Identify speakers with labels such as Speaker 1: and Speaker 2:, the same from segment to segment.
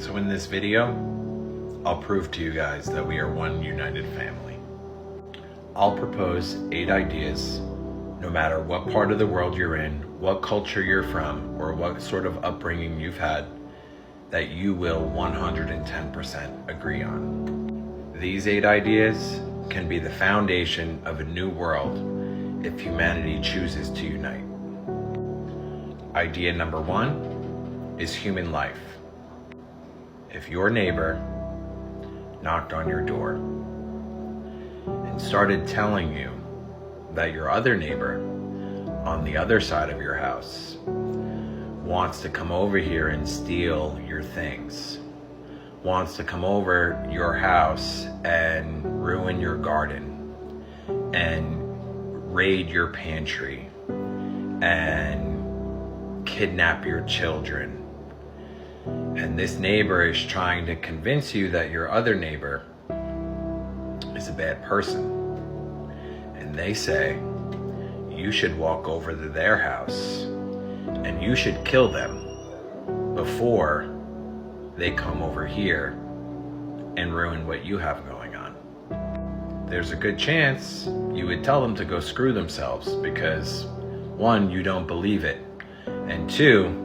Speaker 1: So in this video, I'll prove to you guys that we are one united family. I'll propose 8 ideas, no matter what part of the world you're in, what culture you're from, or what sort of upbringing you've had, that you will 110% agree on. These 8 ideas can be the foundation of a new world if humanity chooses to unite. Idea number 1 is human life. If your neighbor knocked on your door and started telling you that your other neighbor on the other side of your house wants to come over here and steal your things, wants to come over your house and ruin your garden and raid your pantry and kidnap your children, and this neighbor is trying to convince you that your other neighbor is a bad person, and they say you should walk over to their house and you should kill them before they come over here and ruin what you have going on. There's a good chance you would tell them to go screw themselves because 1, you don't believe it, and 2,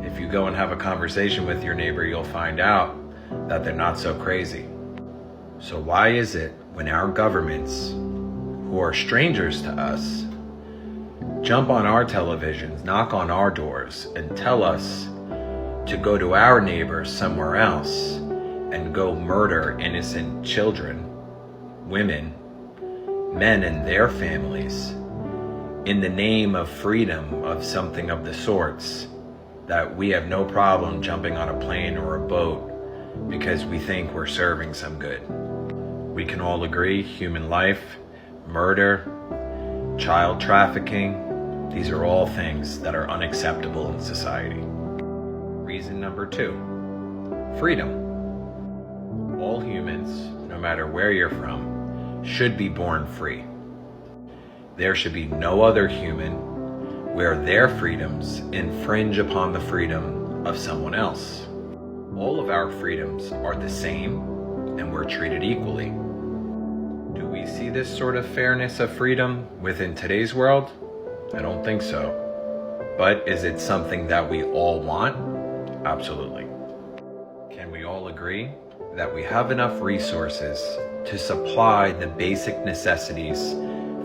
Speaker 1: if you go and have a conversation with your neighbor, you'll find out that they're not so crazy. So why is it when our governments, who are strangers to us, jump on our televisions, knock on our doors, and tell us to go to our neighbors somewhere else and go murder innocent children, women, men and their families in the name of freedom of something of the sorts, that we have no problem jumping on a plane or a boat because we think we're serving some good? We can all agree human life, murder, child trafficking, these are all things that are unacceptable in society. Reason number 2, freedom. All humans, no matter where you're from, should be born free. There should be no other human where their freedoms infringe upon the freedom of someone else. All of our freedoms are the same and we're treated equally. Do we see this sort of fairness of freedom within today's world? I don't think so. But is it something that we all want? Absolutely. Can we all agree that we have enough resources to supply the basic necessities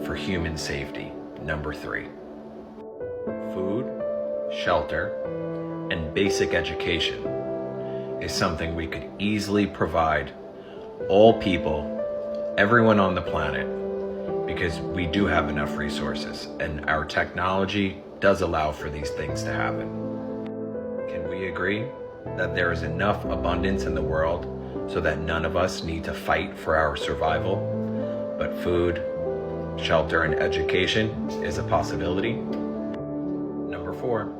Speaker 1: for human safety? Number 3. Food, shelter, and basic education is something we could easily provide all people, everyone on the planet, because we do have enough resources and our technology does allow for these things to happen. Can we agree that there is enough abundance in the world so that none of us need to fight for our survival, but food, shelter, and education is a possibility? Number 4,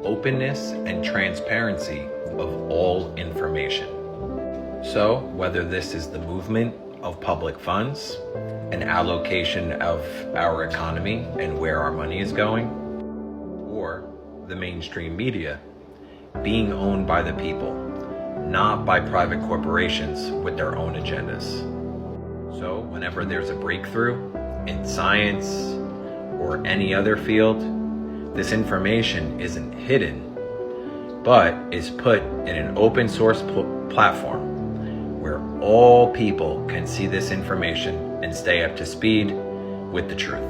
Speaker 1: openness and transparency of all information. So whether this is the movement of public funds, an allocation of our economy and where our money is going, or the mainstream media being owned by the people, not by private corporations with their own agendas. So whenever there's a breakthrough in science or any other field, this information isn't hidden, but is put in an open source platform where all people can see this information and stay up to speed with the truth.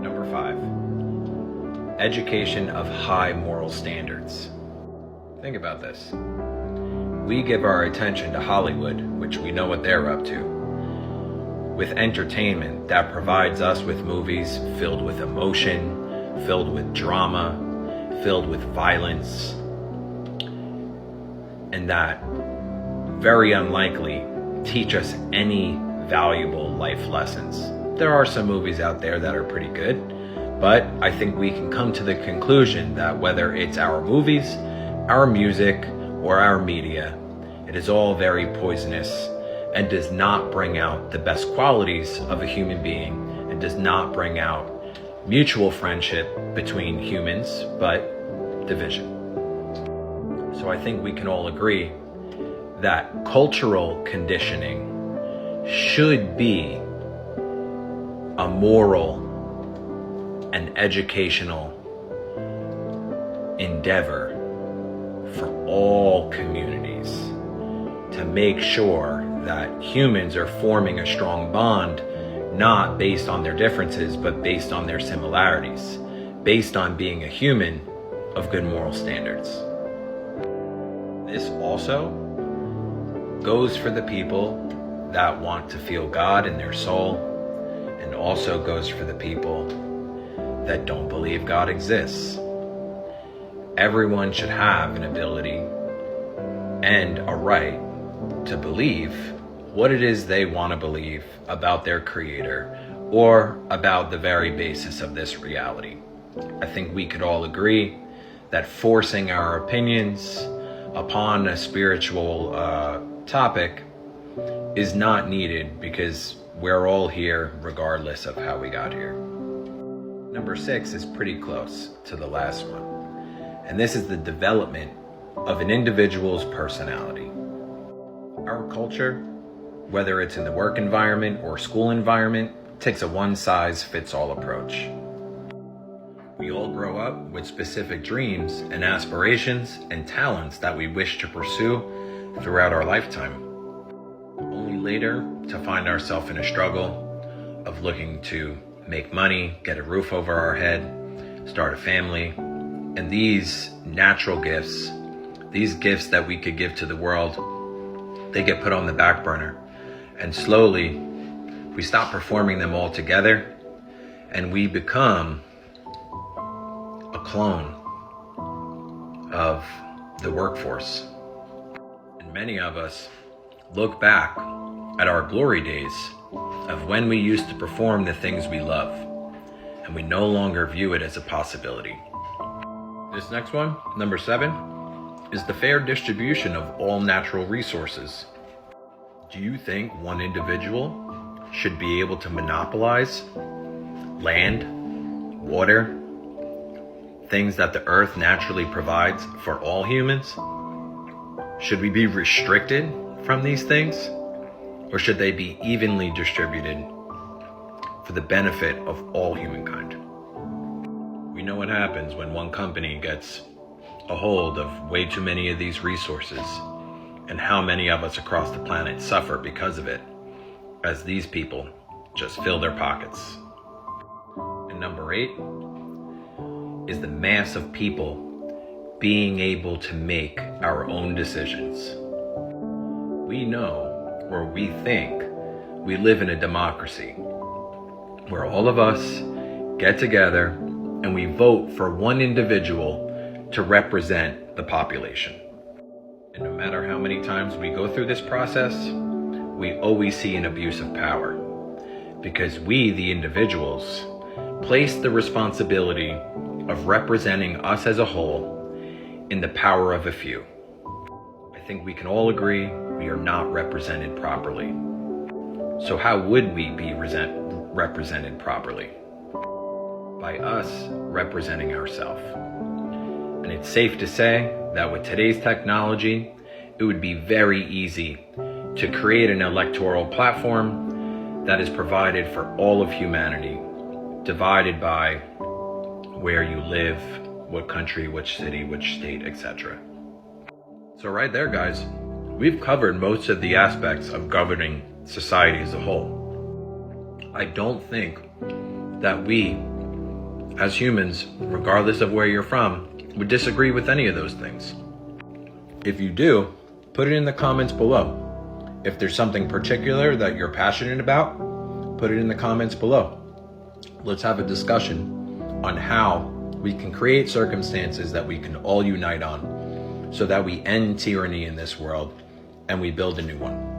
Speaker 1: Number 5, education of high moral standards. Think about this. We give our attention to Hollywood, which we know what they're up to, with entertainment that provides us with movies filled with emotion, filled with drama, filled with violence, and that very unlikely teach us any valuable life lessons. There are some movies out there that are pretty good, but I think we can come to the conclusion that whether it's our movies, our music, or our media, it is all very poisonous and does not bring out the best qualities of a human being and does not bring out mutual friendship between humans, but division. So So I think we can all agree that cultural conditioning should be a moral and educational endeavor for all communities to make sure that humans are forming a strong bond, not based on their differences, but based on their similarities, based on being a human of good moral standards. This also goes for the people that want to feel God in their soul, and also goes for the people that don't believe God exists. Everyone should have an ability and a right to believe what it is they want to believe about their creator or about the very basis of this reality. I think we could all agree that forcing our opinions upon a spiritual topic is not needed, because we're all here regardless of how we got here. Number 6 is pretty close to the last one, and this is the development of an individual's personality. Our culture, whether it's in the work environment or school environment, takes a one-size-fits-all approach. We all grow up with specific dreams and aspirations and talents that we wish to pursue throughout our lifetime, only later to find ourselves in a struggle of looking to make money, get a roof over our head, start a family. And these natural gifts, these gifts that we could give to the world, they get put on the back burner. And slowly, we stop performing them all together, and we become a clone of the workforce. And many of us look back at our glory days of when we used to perform the things we love, and we no longer view it as a possibility. This next one, number 7, is the fair distribution of all natural resources. Do you think one individual should be able to monopolize land, water, things that the earth naturally provides for all humans? Should we be restricted from these things? Or should they be evenly distributed for the benefit of all humankind? We know what happens when one company gets a hold of way too many of these resources, and how many of us across the planet suffer because of it, as these people just fill their pockets. And number 8 is the mass of people being able to make our own decisions. We know, or we think, we live in a democracy where all of us get together and we vote for one individual to represent the population. And no matter how many times we go through this process, we always see an abuse of power, because we, the individuals, place the responsibility of representing us as a whole in the power of a few. I think we can all agree we are not represented properly. So how would we be represented properly? By us representing ourselves. And it's safe to say that with today's technology, it would be very easy to create an electoral platform that is provided for all of humanity, divided by where you live, what country, which city, which state, etc. So right there, guys, we've covered most of the aspects of governing society as a whole. I don't think that we, as humans, regardless of where you're from, would disagree with any of those things. If you do, put it in the comments below. If there's something particular that you're passionate about, put it in the comments below. Let's have a discussion on how we can create circumstances that we can all unite on, so that we end tyranny in this world and we build a new one.